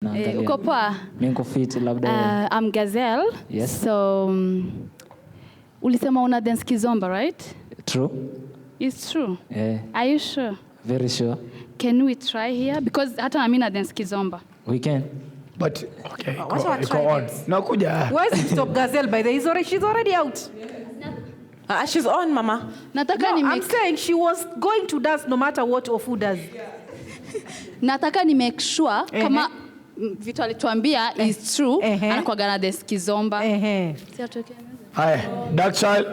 Uko poa? Niko fit labda. I'm Gazelle. Yes. So ulisema una dance Kizomba, right? True. It's true. Yeah. Are you sure? Very sure. Can we try here? Because hata na mimi na dance Kizomba. We can. But okay, go on. Nakuja. Where's Stop Gazelle by the way? She's already out. She's on, Mama. Nataka ni I'm saying she was going to dance no matter what Ofu does. Nataka ni make sure kama vitu alituambia is true. Anakuwa gana dance Kizomba. Si atoke. Hi, dark child.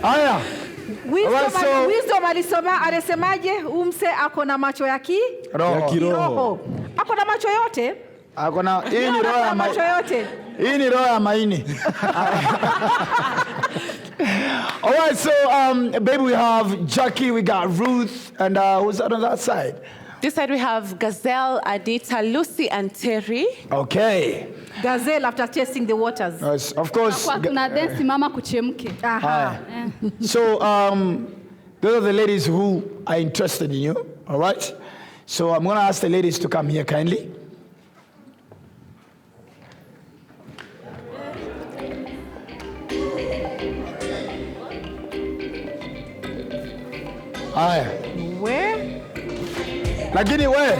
Aya. Wisdom alisemaje? Umse ako na macho ya kiroho. Ako na macho yote? Ako na hii ni roho ya macho yote. Hii ni roho ya maini. All right, so baby, we have Jackie, we got Ruth, and who's that on that side? This side we have Gazelle, Adita, Lucy, and Terry. Okay. Gazelle after testing the waters. Yes, of course. Kwa tuna dance mama kuchemke. So those are the ladies who are interested in you. All right. So I'm going to ask the ladies to come here kindly. Where? Lakini where?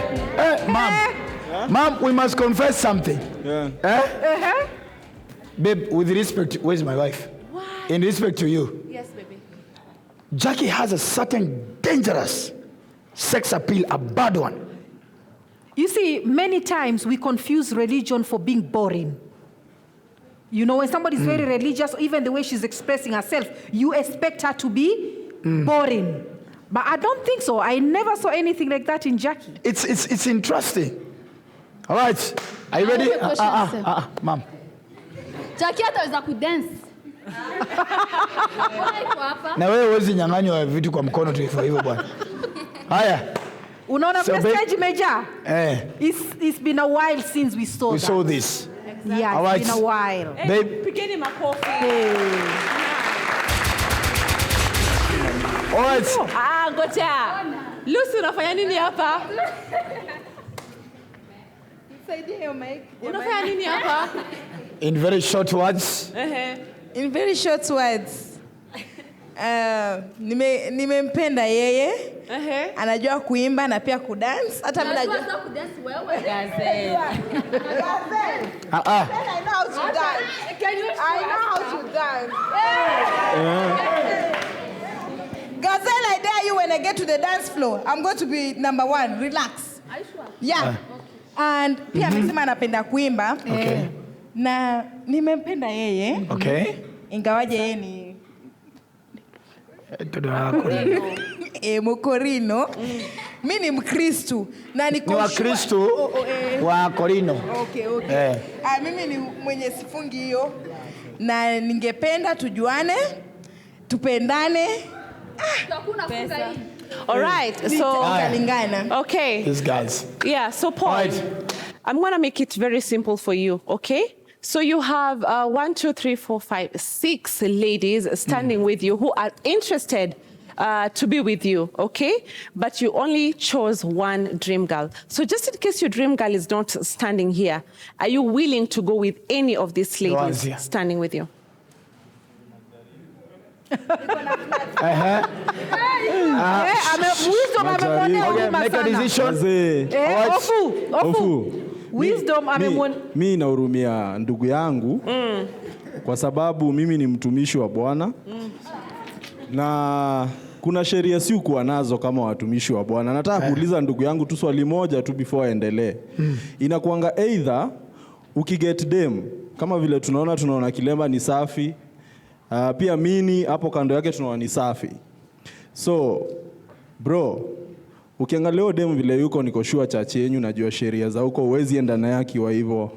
Ma'am. Ma'am, we must confess something. Yeah. Babe, with respect, where's my wife? Why? In respect to you. Yes, baby. Jackie has a certain dangerous sex appeal, a bad one. You see, many times we confuse religion for being boring. You know, when somebody's very religious, even the way she's expressing herself, you expect her to be boring. But I don't think so. I never saw anything like that in Jackie. It's interesting. All right. Are you ready? Ma'am. Jackie ataweza kudance. Na wewe huwezi nyang'anywa vitu kwa mkono tu hivyo bwana. Haya. Unaona so stage major? It's been a while since we saw that. We saw this. Exactly. Yeah, all right. It's been a while. Babe. Pigeni makofi. All right. Ngoja. Lucy, unafanya nini hapa? Unafanya nini hapa? In very short words. In very short words. Nimempenda yeye. Anajua kuimba na pia kudance. Hata mimi najua kudance wewe. Gazelle. I know how to dance. I know how to dance. Gazelle, I dare you when I get to the dance floor. I'm going to be number 1. Relax. Are you sure? Yeah. And pia amesema anapenda kuimba. Okay. Na nimempenda yeye. Okay. Ingawaje yeye ni Mukorino. Mimi ni Mkristo na niko wa Kristo wa Korino. Okay. Mimi ni mwenye sifungi hiyo. Na ningependa tujuane, tupendane. All right. So okay. These guys. Yeah, so Paul, right. I'm going to make it very simple for you, okay? So you have 1, 2, 3, 4, 5, 6 ladies standing with you who are interested to be with you, okay? But you only chose one dream girl. So just in case your dream girl is not standing here, are you willing to go with any of these ladies standing with you? Make a decision. Wisdom mimi nahurumia ndugu yangu kwa sababu mimi ni mtumishi wa Bwana na kuna sheria si kuwa nazo kama watumishi wa Bwana. Nataka kuuliza ndugu yangu tu swali moja tu before aendelee. Inakuanga either ukiget dem kama vile tunaona Kilemba ni safi, pia mini hapo kando yake tunaona ni safi. So bro, Ukiangalia huyo demu vile yuko, niko sure church yenu najua sheria za huko, huwezi enda naye akiwa hivyo.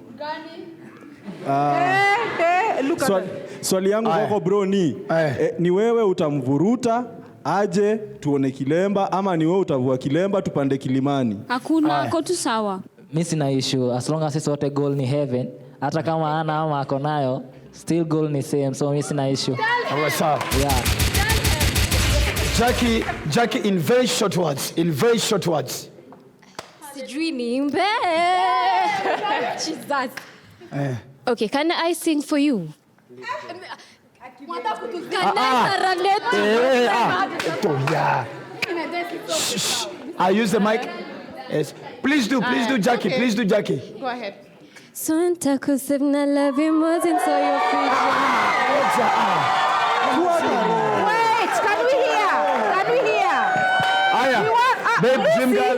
Swali yangu kwako bro ni wewe utamvuruta aje tuone kilemba, ama ni wewe utavua kilemba tupande kilimani? Hakuna, ako tu sawa. Mimi sina issue as long as sisi wote goal ni heaven. Hata kama ana ama ako nayo, still goal ni same, so mimi sina issue. Yeah. Jackie, in very short words. Sijui niimbe. Jesus. Okay, can I sing for you? I use the mic. Yes. Please do, Jackie. Okay. Please do, Jackie. Go ahead. Santa kusivna love you more than so your future. Wait, can we hear? Aya. Babe, dream girl.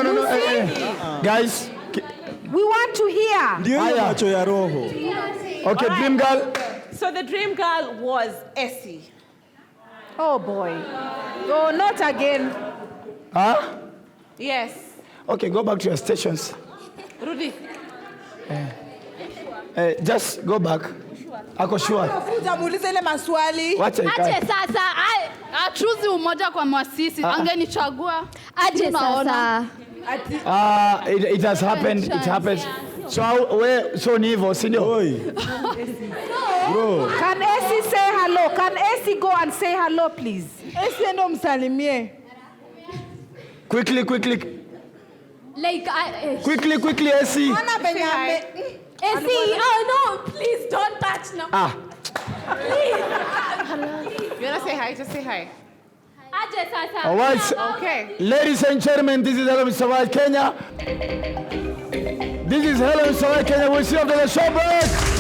No. Guys. We want to hear. Ndio macho ya roho. Okay, dream girl. So the dream girl was Essie. Oh boy. Oh, not again. Huh? Yes. Okay, go back to your stations. Rudy. Just go back. Ako sure. Utamuuliza ile maswali. Wacha ikae. Aje sasa. Achuzi umoja kwa mwasisi. Angenichagua. Aje sasa. It has happened. It happens. So ni hivyo, si ndio? Bro. Can Essie say hello? Can Essie go and say hello, please? Essie ndo msalimie. Quickly. Like Quickly, Essie. Ana Benyamin. Essie, oh no, please don't touch now. Please. You want to say hi? Just say hi. Aje sasa. All right. Okay. Ladies and gentlemen, this is Hello Mr. White Kenya. We'll see you after the show break.